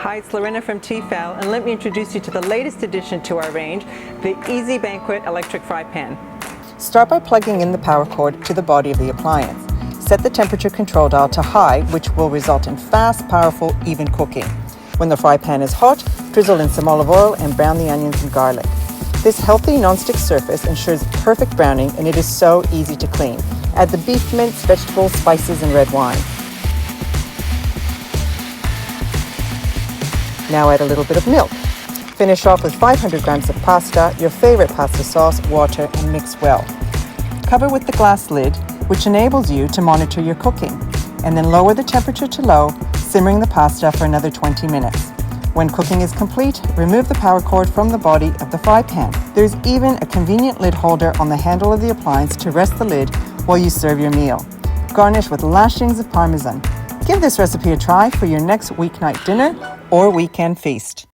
Hi, it's Lorena from Tefal, and let me introduce you to the latest addition to our range, the Easy Banquet electric fry pan. Start by plugging in the power cord to the body of the appliance. Set the temperature control dial to high, which will result in fast, powerful, even cooking. When the fry pan is hot, drizzle in some olive oil and brown the onions and garlic. This healthy non-stick surface ensures perfect browning, and it is so easy to clean. Add the beef mince, vegetables, spices, and red wine. Now add a little bit of milk. Finish off with 500 grams of pasta, your favorite pasta sauce, water, and mix well. Cover with the glass lid, which enables you to monitor your cooking, and then lower the temperature to low, simmering the pasta for another 20 minutes. When cooking is complete, remove the power cord from the body of the fry pan. There's even a convenient lid holder on the handle of the appliance to rest the lid while you serve your meal. Garnish with lashings of Parmesan. Give this recipe a try for your next weeknight dinner or weekend feast.